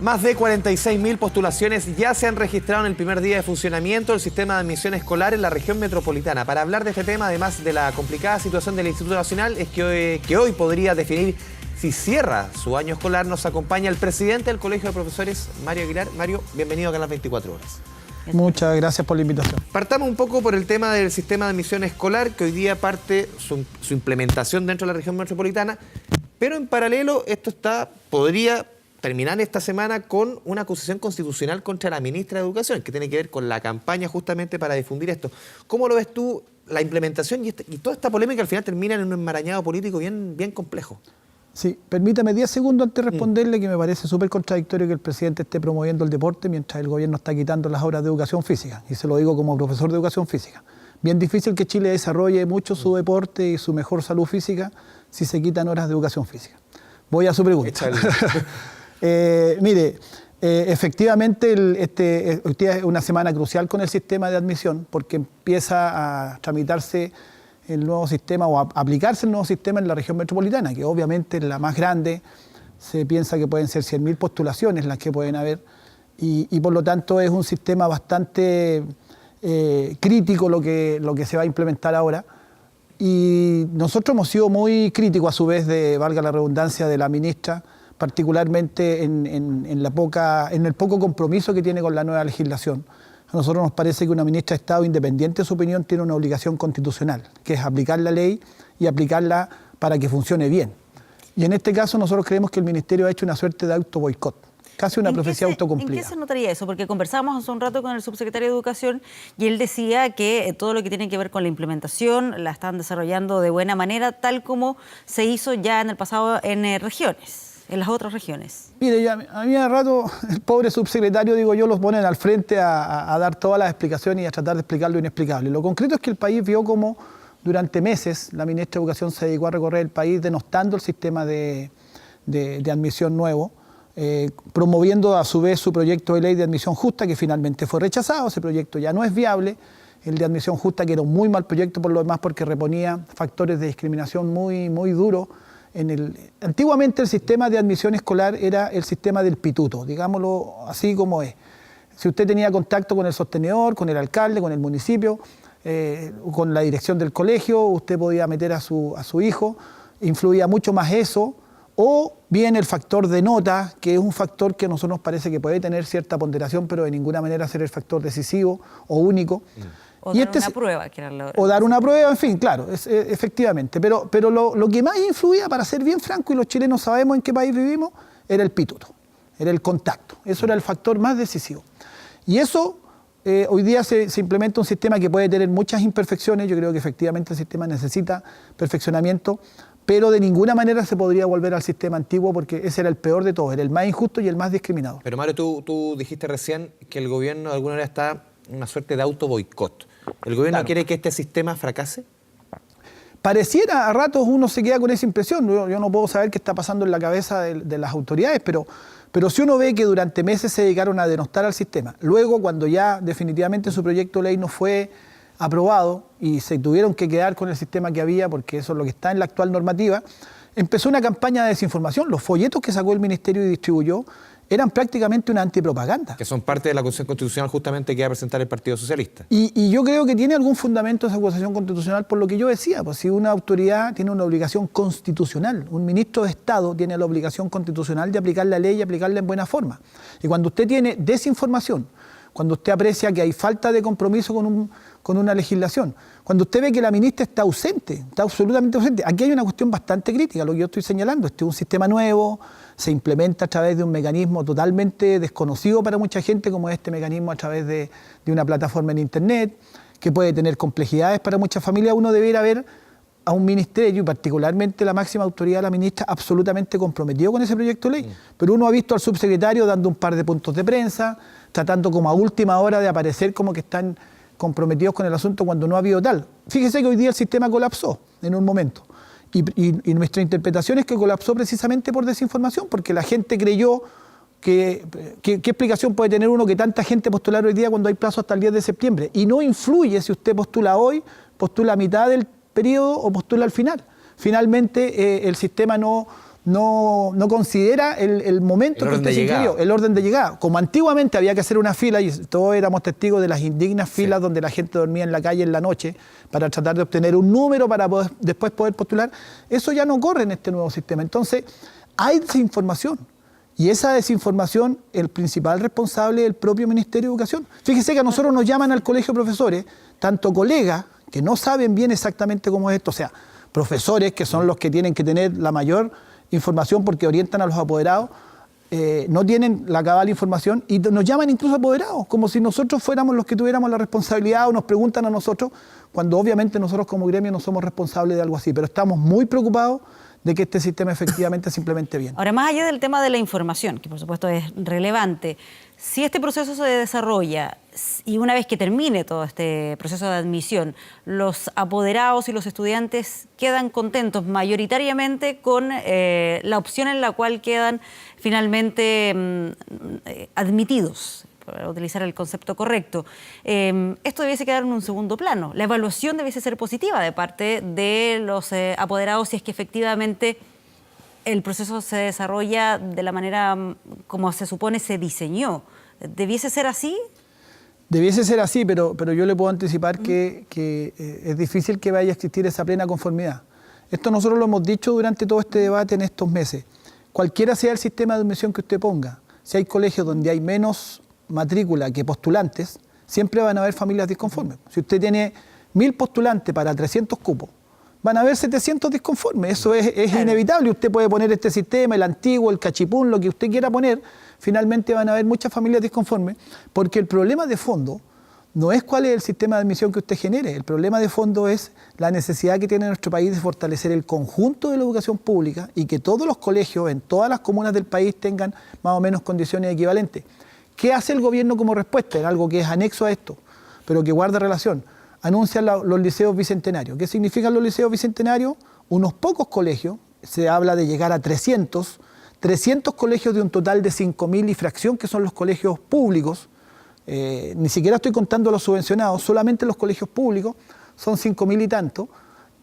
Más de 46.000 postulaciones ya se han registrado en el primer día de funcionamiento del sistema de admisión escolar en la región metropolitana. Para hablar de este tema, además de la complicada situación del Instituto Nacional, es que hoy podría definir si cierra su año escolar, nos acompaña el presidente del Colegio de Profesores, Mario Aguilar. Mario, bienvenido acá a las 24 horas. Muchas gracias por la invitación. Partamos un poco por el tema del sistema de admisión escolar, que hoy día parte su implementación dentro de la región metropolitana, pero en paralelo esto podría terminar esta semana con una acusación constitucional contra la ministra de Educación, que tiene que ver con la campaña justamente para difundir esto. ¿Cómo lo ves tú, la implementación y toda esta polémica al final termina en un enmarañado político bien complejo? Sí, permítame 10 segundos antes de responderle, que me parece súper contradictorio que el presidente esté promoviendo el deporte mientras el gobierno está quitando las horas de educación física, y se lo digo como profesor de educación física. Bien difícil que Chile desarrolle mucho su deporte y su mejor salud física si se quitan horas de educación física. Voy a su pregunta. Efectivamente, hoy día es una semana crucial con el sistema de admisión, porque empieza a tramitarse el nuevo sistema o a aplicarse el nuevo sistema en la región metropolitana, que obviamente es la más grande. Se piensa que pueden ser 100.000 postulaciones las que pueden haber, y por lo tanto es un sistema bastante crítico lo que se va a implementar ahora. Y nosotros hemos sido muy críticos a su vez valga la redundancia, de la ministra, particularmente en el poco compromiso que tiene con la nueva legislación. A nosotros nos parece que una ministra de Estado, independiente de su opinión, tiene una obligación constitucional, que es aplicar la ley y aplicarla para que funcione bien. Y en este caso nosotros creemos que el Ministerio ha hecho una suerte de autoboicot, casi una profecía autocumplida. ¿En qué se notaría eso? Porque conversábamos hace un rato con el subsecretario de Educación y él decía que todo lo que tiene que ver con la implementación la están desarrollando de buena manera, tal como se hizo ya en el pasado en las otras regiones. Mire, a mí de rato el pobre subsecretario, digo yo, los ponen al frente a dar todas las explicaciones y a tratar de explicar lo inexplicable. Lo concreto es que el país vio como durante meses la ministra de Educación se dedicó a recorrer el país denostando el sistema de admisión nuevo, promoviendo a su vez su proyecto de ley de admisión justa, que finalmente fue rechazado. Ese proyecto ya no es viable. El de admisión justa, que era un muy mal proyecto por lo demás, porque reponía factores de discriminación muy duros. Antiguamente el sistema de admisión escolar era el sistema del pituto, digámoslo así como es. Si usted tenía contacto con el sostenedor, con el alcalde, con el municipio, con la dirección del colegio, usted podía meter a su hijo, influía mucho más eso, o bien el factor de nota, que es un factor que a nosotros nos parece que puede tener cierta ponderación, pero de ninguna manera ser el factor decisivo o único. O dar una prueba. O dar una prueba, en fin, claro, efectivamente. Pero lo que más influía, para ser bien franco, y los chilenos sabemos en qué país vivimos, era el pituto, era el contacto. Eso era el factor más decisivo. Y eso, hoy día se implementa un sistema que puede tener muchas imperfecciones. Yo creo que efectivamente el sistema necesita perfeccionamiento, pero de ninguna manera se podría volver al sistema antiguo, porque ese era el peor de todos, era el más injusto y el más discriminador. Pero Mario, tú dijiste recién que el gobierno de alguna manera está en una suerte de autoboicot. ¿El gobierno quiere que este sistema fracase? Pareciera, a ratos uno se queda con esa impresión. Yo no puedo saber qué está pasando en la cabeza de las autoridades, pero si uno ve que durante meses se dedicaron a denostar al sistema, luego cuando ya definitivamente su proyecto de ley no fue aprobado y se tuvieron que quedar con el sistema que había, porque eso es lo que está en la actual normativa, empezó una campaña de desinformación. Los folletos que sacó el Ministerio y distribuyó eran prácticamente una antipropaganda. Que son parte de la acusación constitucional justamente que va a presentar el Partido Socialista. Y yo creo que tiene algún fundamento esa acusación constitucional, por lo que yo decía, pues si una autoridad tiene una obligación constitucional, un ministro de Estado tiene la obligación constitucional de aplicar la ley y aplicarla en buena forma. Y cuando usted tiene desinformación, cuando usted aprecia que hay falta de compromiso con una legislación, cuando usted ve que la ministra está ausente, está absolutamente ausente, aquí hay una cuestión bastante crítica, lo que yo estoy señalando. Este es un sistema nuevo, se implementa a través de un mecanismo totalmente desconocido para mucha gente, como este mecanismo a través de una plataforma en Internet, que puede tener complejidades para muchas familias. Uno debiera ver a un ministerio, y particularmente la máxima autoridad, la ministra, absolutamente comprometido con ese proyecto de ley. Pero uno ha visto al subsecretario dando un par de puntos de prensa, tratando como a última hora de aparecer como que están comprometidos con el asunto cuando no ha habido tal. Fíjese que hoy día el sistema colapsó en un momento. Y nuestra interpretación es que colapsó precisamente por desinformación, porque la gente creyó ¿qué explicación puede tener uno que tanta gente postular hoy día cuando hay plazo hasta el 10 de septiembre? Y no influye si usted postula hoy, postula a mitad del periodo o postula al final. Finalmente el sistema no no considera el momento que usted se inscribió, el orden de llegada. Como antiguamente había que hacer una fila y todos éramos testigos de las indignas filas donde la gente dormía en la calle en la noche para tratar de obtener un número para después poder postular, eso ya no ocurre en este nuevo sistema. Entonces, hay desinformación. Y esa desinformación, el principal responsable es el propio Ministerio de Educación. Fíjese que a nosotros nos llaman al colegio de profesores, tanto colegas que no saben bien exactamente cómo es esto, o sea, profesores que son los que tienen que tener la mayor información porque orientan a los apoderados, no tienen la cabal información y nos llaman incluso apoderados, como si nosotros fuéramos los que tuviéramos la responsabilidad o nos preguntan a nosotros, cuando obviamente nosotros como gremio no somos responsables de algo así, pero estamos muy preocupados de que este sistema efectivamente se implemente bien. Ahora, más allá del tema de la información, que por supuesto es relevante, si este proceso se desarrolla y una vez que termine todo este proceso de admisión, los apoderados y los estudiantes quedan contentos mayoritariamente con la opción en la cual quedan finalmente admitidos, para utilizar el concepto correcto. Esto debiese quedar en un segundo plano. La evaluación debiese ser positiva de parte de los apoderados si es que efectivamente el proceso se desarrolla de la manera como se supone se diseñó. ¿Debiese ser así? Debiese ser así, pero yo le puedo anticipar que es difícil que vaya a existir esa plena conformidad. Esto nosotros lo hemos dicho durante todo este debate en estos meses. Cualquiera sea el sistema de admisión que usted ponga, si hay colegios donde hay menos matrícula que postulantes, siempre van a haber familias disconformes. Si usted tiene 1000 postulantes para 300 cupos, van a haber 700 disconformes. Eso es inevitable. Usted puede poner este sistema, el antiguo, el cachipún, lo que usted quiera poner. Finalmente van a haber muchas familias disconformes, porque el problema de fondo no es cuál es el sistema de admisión que usted genere. El problema de fondo es la necesidad que tiene nuestro país de fortalecer el conjunto de la educación pública y que todos los colegios en todas las comunas del país tengan más o menos condiciones equivalentes. ¿Qué hace el gobierno como respuesta? En algo que es anexo a esto, pero que guarda relación. Anuncian los liceos bicentenarios. ¿Qué significan los liceos bicentenarios? Unos pocos colegios, se habla de llegar a 300 colegios de un total de 5.000 y fracción, que son los colegios públicos. Ni siquiera estoy contando los subvencionados, solamente los colegios públicos son 5.000 y tanto,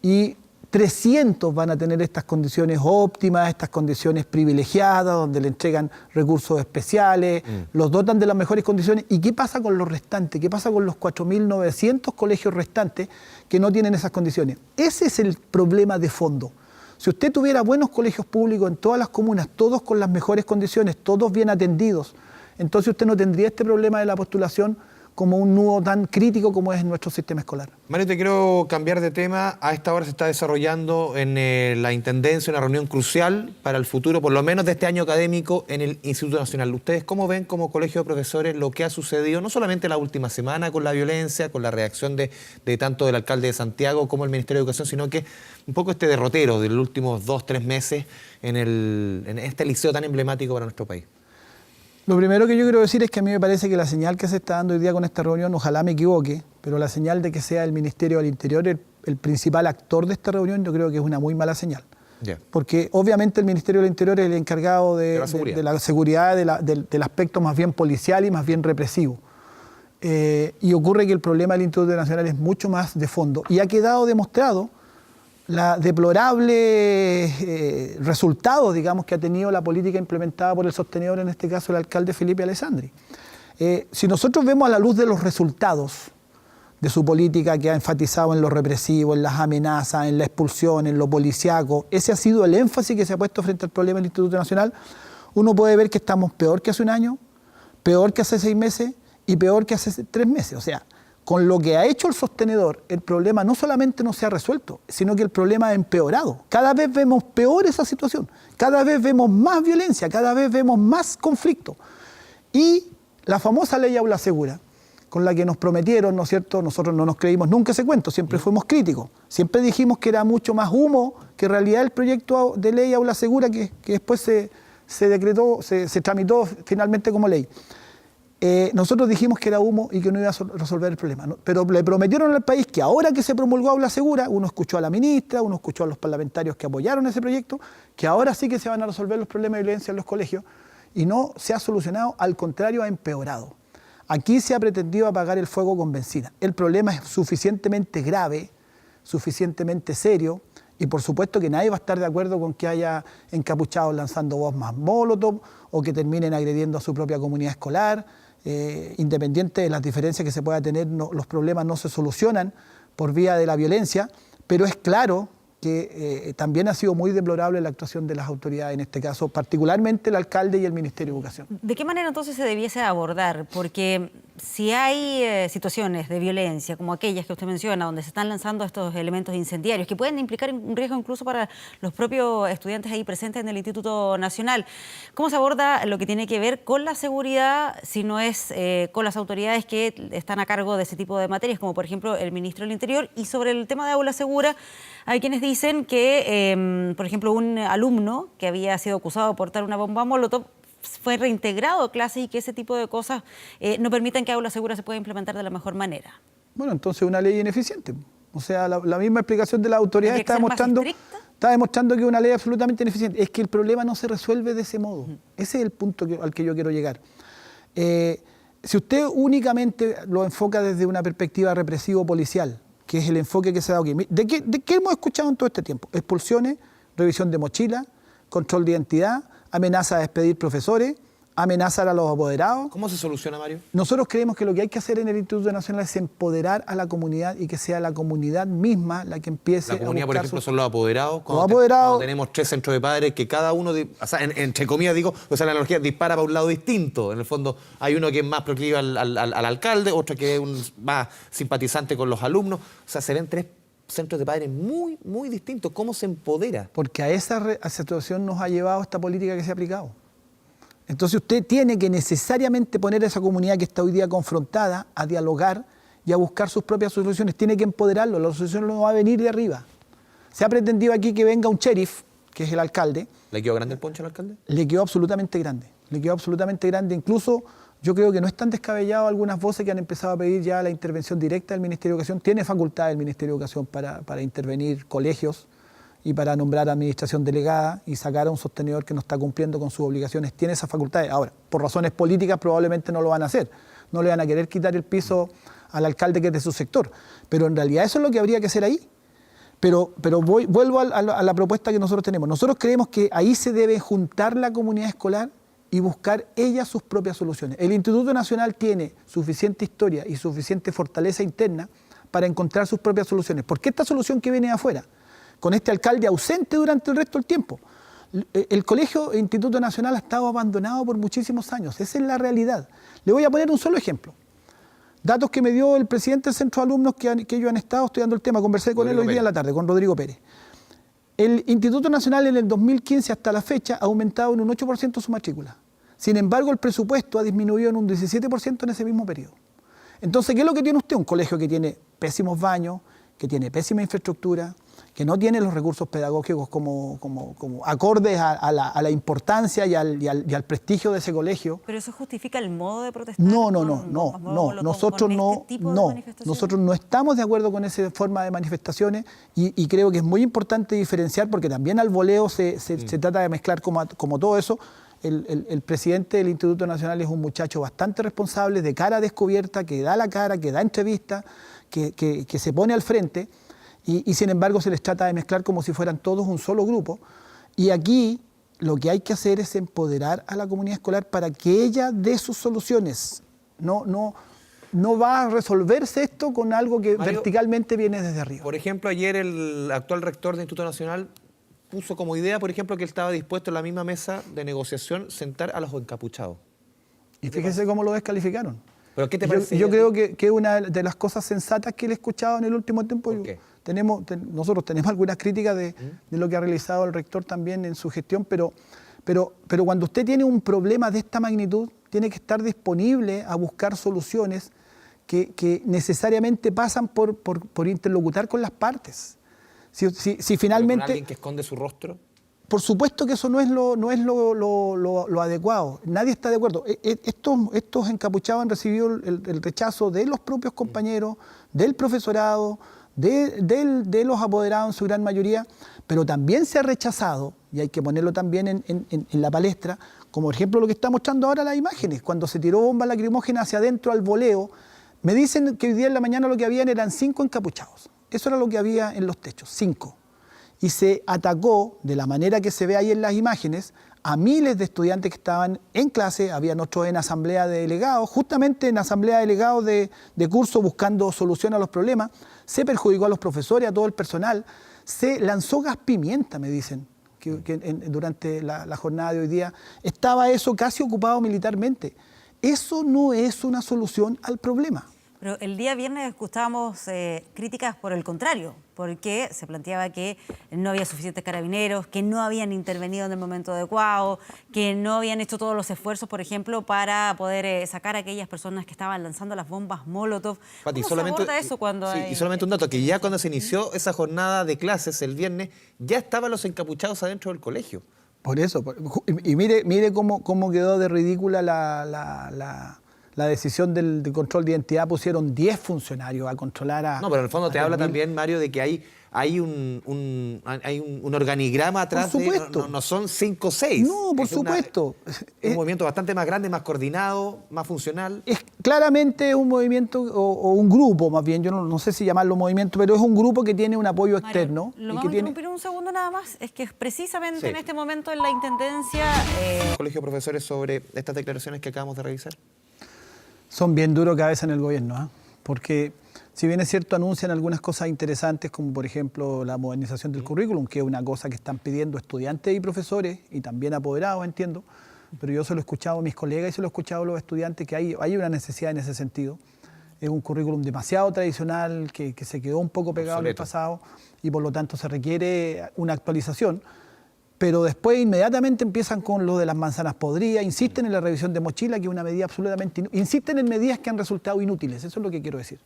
y 300 van a tener estas condiciones óptimas, estas condiciones privilegiadas, donde le entregan recursos especiales, los dotan de las mejores condiciones. ¿Y qué pasa con los restantes? ¿Qué pasa con los 4.900 colegios restantes que no tienen esas condiciones? Ese es el problema de fondo. Si usted tuviera buenos colegios públicos en todas las comunas, todos con las mejores condiciones, todos bien atendidos, entonces usted no tendría este problema de la postulación como un nudo tan crítico como es nuestro sistema escolar. Mario, te quiero cambiar de tema. A esta hora se está desarrollando en la Intendencia una reunión crucial para el futuro, por lo menos de este año académico, en el Instituto Nacional. ¿Ustedes cómo ven como colegio de profesores lo que ha sucedido, no solamente la última semana con la violencia, con la reacción de tanto del alcalde de Santiago como el Ministerio de Educación, sino que un poco este derrotero de los últimos 2-3 meses en este liceo tan emblemático para nuestro país? Lo primero que yo quiero decir es que a mí me parece que la señal que se está dando hoy día con esta reunión, ojalá me equivoque, pero la señal de que sea el Ministerio del Interior el principal actor de esta reunión, yo creo que es una muy mala señal. Yeah. Porque obviamente el Ministerio del Interior es el encargado de la seguridad, del aspecto más bien policial y más bien represivo. Y ocurre que el problema del Instituto Nacional es mucho más de fondo. Y ha quedado demostrado la deplorable resultados, digamos, que ha tenido la política implementada por el sostenedor, en este caso el alcalde Felipe Alessandri. Si nosotros vemos a la luz de los resultados de su política, que ha enfatizado en lo represivo, en las amenazas, en la expulsión, en lo policiaco, ese ha sido el énfasis que se ha puesto frente al problema del Instituto Nacional, uno puede ver que estamos peor que hace un año, peor que hace 6 meses y peor que hace 3 meses. O sea, con lo que ha hecho el sostenedor, el problema no solamente no se ha resuelto, sino que el problema ha empeorado. Cada vez vemos peor esa situación, cada vez vemos más violencia, cada vez vemos más conflicto. Y la famosa ley Aula Segura, con la que nos prometieron, ¿no es cierto? Nosotros no nos creímos nunca ese cuento, siempre fuimos críticos. Siempre dijimos que era mucho más humo que en realidad el proyecto de ley Aula Segura que después se decretó, se tramitó finalmente como ley. Nosotros dijimos que era humo y que no iba a resolver el problema, ¿no? Pero le prometieron al país que ahora que se promulgó Aula Segura, uno escuchó a la ministra, uno escuchó a los parlamentarios que apoyaron ese proyecto, que ahora sí que se van a resolver los problemas de violencia en los colegios, y no se ha solucionado, al contrario, ha empeorado. Aquí se ha pretendido apagar el fuego con benzina. El problema es suficientemente grave, suficientemente serio, Y por supuesto que nadie va a estar de acuerdo con que haya encapuchados lanzando bombas molotov o que terminen agrediendo a su propia comunidad escolar. Independiente de las diferencias que se pueda tener, los problemas no se solucionan por vía de la violencia, pero es claro que también ha sido muy deplorable la actuación de las autoridades en este caso, particularmente el alcalde y el Ministerio de Educación. ¿De qué manera entonces se debiese abordar? Porque si hay situaciones de violencia como aquellas que usted menciona, donde se están lanzando estos elementos incendiarios, que pueden implicar un riesgo incluso para los propios estudiantes ahí presentes en el Instituto Nacional, ¿cómo se aborda lo que tiene que ver con la seguridad si no es con las autoridades que están a cargo de ese tipo de materias, como por ejemplo el Ministro del Interior? Y sobre el tema de aula segura, hay quienes dicen que, por ejemplo, un alumno que había sido acusado de portar una bomba molotov fue reintegrado a clase y que ese tipo de cosas no permitan que aula segura se pueda implementar de la mejor manera. Bueno, entonces una ley ineficiente. O sea, la misma explicación de la autoridad está demostrando que es una ley absolutamente ineficiente. Es que el problema no se resuelve de ese modo. Ese es el punto al que yo quiero llegar. Si usted únicamente lo enfoca desde una perspectiva represivo-policial, que es el enfoque que se ha dado aquí. ¿De qué hemos escuchado en todo este tiempo? Expulsiones, revisión de mochila, control de identidad, amenaza de despedir profesores, amenazar a los apoderados. ¿Cómo se soluciona, Mario? Nosotros creemos que lo que hay que hacer en el Instituto Nacional es empoderar a la comunidad y que sea la comunidad misma la que empiece a buscar. La comunidad, por ejemplo, son los apoderados. Cuando tenemos 3 centros de padres que cada uno, o sea, entre comillas digo, o sea, la analogía dispara para un lado distinto. En el fondo hay uno que es más proclive al alcalde, otro que es más simpatizante con los alumnos. O sea, se ven 3 centros de padres muy, muy distintos. ¿Cómo se empodera? Porque a esa situación nos ha llevado esta política que se ha aplicado. Entonces usted tiene que necesariamente poner a esa comunidad que está hoy día confrontada a dialogar y a buscar sus propias soluciones. Tiene que empoderarlo, la solución no va a venir de arriba. Se ha pretendido aquí que venga un sheriff, que es el alcalde. ¿Le quedó grande el poncho al alcalde? Le quedó absolutamente grande. Le quedó absolutamente grande. Incluso yo creo que no es tan descabellado algunas voces que han empezado a pedir ya la intervención directa del Ministerio de Educación. Tiene facultad el Ministerio de Educación para intervenir colegios y para nombrar administración delegada y sacar a un sostenedor que no está cumpliendo con sus obligaciones. Tiene esas facultades. Ahora, por razones políticas probablemente no lo van a hacer. No le van a querer quitar el piso al alcalde que es de su sector. Pero en realidad eso es lo que habría que hacer ahí. Pero vuelvo a la propuesta que nosotros tenemos. Nosotros creemos que ahí se debe juntar la comunidad escolar y buscar ella sus propias soluciones. El Instituto Nacional tiene suficiente historia y suficiente fortaleza interna para encontrar sus propias soluciones. ¿Por qué esta solución que viene de afuera? Con este alcalde ausente durante el resto del tiempo. El Colegio Instituto Nacional ha estado abandonado por muchísimos años. Esa es la realidad. Le voy a poner un solo ejemplo. Datos que me dio el presidente del centro de alumnos que ellos han estado estudiando el tema. Conversé con él hoy día en la tarde, con Rodrigo Pérez. El Instituto Nacional en el 2015 hasta la fecha ha aumentado en un 8% su matrícula. Sin embargo, el presupuesto ha disminuido en un 17% en ese mismo periodo. Entonces, ¿qué es lo que tiene usted? Un colegio que tiene pésimos baños, que tiene pésima infraestructura, que no tiene los recursos pedagógicos como acordes a la importancia y al prestigio de ese colegio. ¿Pero eso justifica el modo de protestar? No. Nosotros no estamos de acuerdo con esa forma de manifestaciones y creo que es muy importante diferenciar porque también al voleo se trata de mezclar como todo eso. El presidente del Instituto Nacional es un muchacho bastante responsable, de cara descubierta, que da la cara, que da entrevistas, que se pone al frente. Y sin embargo se les trata de mezclar como si fueran todos un solo grupo. Y aquí lo que hay que hacer es empoderar a la comunidad escolar para que ella dé sus soluciones. No va a resolverse esto con algo que Mario, verticalmente viene desde arriba. Por ejemplo, ayer el actual rector del Instituto Nacional puso como idea, por ejemplo, que él estaba dispuesto en la misma mesa de negociación sentar a los encapuchados. Y fíjese cómo lo descalificaron. ¿Pero qué te parece? Yo creo que es una de las cosas sensatas que él ha escuchado en el último tiempo. ¿Por qué? Nosotros tenemos algunas críticas de lo que ha realizado el rector también en su gestión, pero cuando usted tiene un problema de esta magnitud, tiene que estar disponible a buscar soluciones que necesariamente pasan por interlocutar con las partes. Si finalmente... ¿Con alguien que esconde su rostro? Por supuesto que eso no es lo adecuado. Nadie está de acuerdo. Estos encapuchados han recibido el rechazo de los propios compañeros, del profesorado, de los apoderados en su gran mayoría, pero también se ha rechazado, y hay que ponerlo también en la palestra, como por ejemplo lo que está mostrando ahora las imágenes, cuando se tiró bomba lacrimógena hacia adentro al voleo. Me dicen que hoy día en la mañana lo que habían eran 5 encapuchados. Eso era lo que había en los techos, 5. y se atacó, de la manera que se ve ahí en las imágenes, a miles de estudiantes que estaban en clase. Habían otros en asamblea de delegados, justamente en asamblea de delegados de curso buscando solución a los problemas. Se perjudicó a los profesores, a todo el personal. Se lanzó gas pimienta, me dicen, durante la jornada de hoy día. Estaba eso casi ocupado militarmente. Eso no es una solución al problema. Pero el día viernes escuchábamos críticas por el contrario, porque se planteaba que no había suficientes carabineros, que no habían intervenido en el momento adecuado, que no habían hecho todos los esfuerzos, por ejemplo, para poder sacar a aquellas personas que estaban lanzando las bombas Molotov. Pati, ¿Cómo se aborda eso cuando hay... Y solamente un dato, que ya cuando se inició esa jornada de clases el viernes, ya estaban los encapuchados adentro del colegio. Por eso, y mire cómo quedó de ridícula la decisión del control de identidad. Pusieron 10 funcionarios a controlar a... No, pero en el fondo te habla 1000. también, Mario, de que hay un organigrama atrás. Por supuesto. No son 5 o 6. No, por supuesto. Un movimiento bastante más grande, más coordinado, más funcional. Es claramente un movimiento o un grupo, más bien, yo no sé si llamarlo movimiento, pero es un grupo que tiene un apoyo externo. Lo vamos a interrumpir un segundo nada más. Es que precisamente en este momento en la Intendencia... Colegio de Profesores, sobre estas declaraciones que acabamos de revisar. Son bien duros que a veces en el gobierno, ¿eh? Porque si bien es cierto, anuncian algunas cosas interesantes, como por ejemplo la modernización del currículum, que es una cosa que están pidiendo estudiantes y profesores, y también apoderados, entiendo, pero yo se lo he escuchado a mis colegas y se lo he escuchado a los estudiantes, que hay una necesidad en ese sentido. Es un currículum demasiado tradicional, que se quedó un poco pegado en el pasado, y por lo tanto se requiere una actualización. Pero después inmediatamente empiezan con lo de las manzanas podridas, insisten en la revisión de mochila, que es una medida absolutamente insisten en medidas que han resultado inútiles, eso es lo que quiero decir.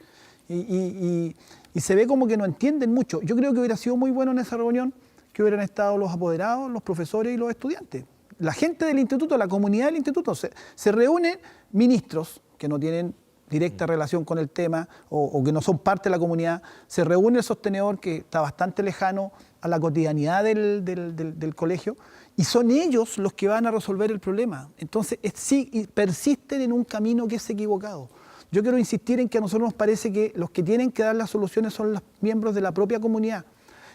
Y se ve como que no entienden mucho. Yo creo que hubiera sido muy bueno en esa reunión que hubieran estado los apoderados, los profesores y los estudiantes. La gente del instituto, la comunidad del instituto, se reúnen ministros que no tienen directa relación con el tema o que no son parte de la comunidad, se reúne el sostenedor que está bastante lejano a la cotidianidad del colegio, y son ellos los que van a resolver el problema. Entonces, sí, persisten en un camino que es equivocado. Yo quiero insistir en que a nosotros nos parece que los que tienen que dar las soluciones son los miembros de la propia comunidad.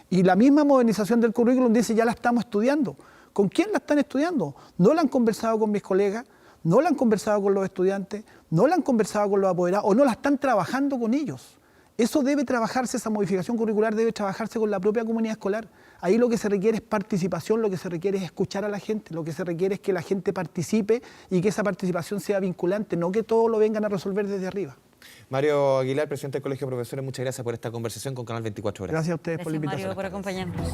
Y la misma modernización del currículum dice, ya la estamos estudiando. ¿Con quién la están estudiando? No la han conversado con mis colegas, no la han conversado con los estudiantes, no la han conversado con los apoderados, o no la están trabajando con ellos. Eso debe trabajarse, esa modificación curricular debe trabajarse con la propia comunidad escolar. Ahí lo que se requiere es participación, lo que se requiere es escuchar a la gente, lo que se requiere es que la gente participe y que esa participación sea vinculante, no que todo lo vengan a resolver desde arriba. Mario Aguilar, presidente del Colegio de Profesores, muchas gracias por esta conversación con Canal 24 Horas. Gracias a ustedes por la invitación. Mario, por acompañarnos.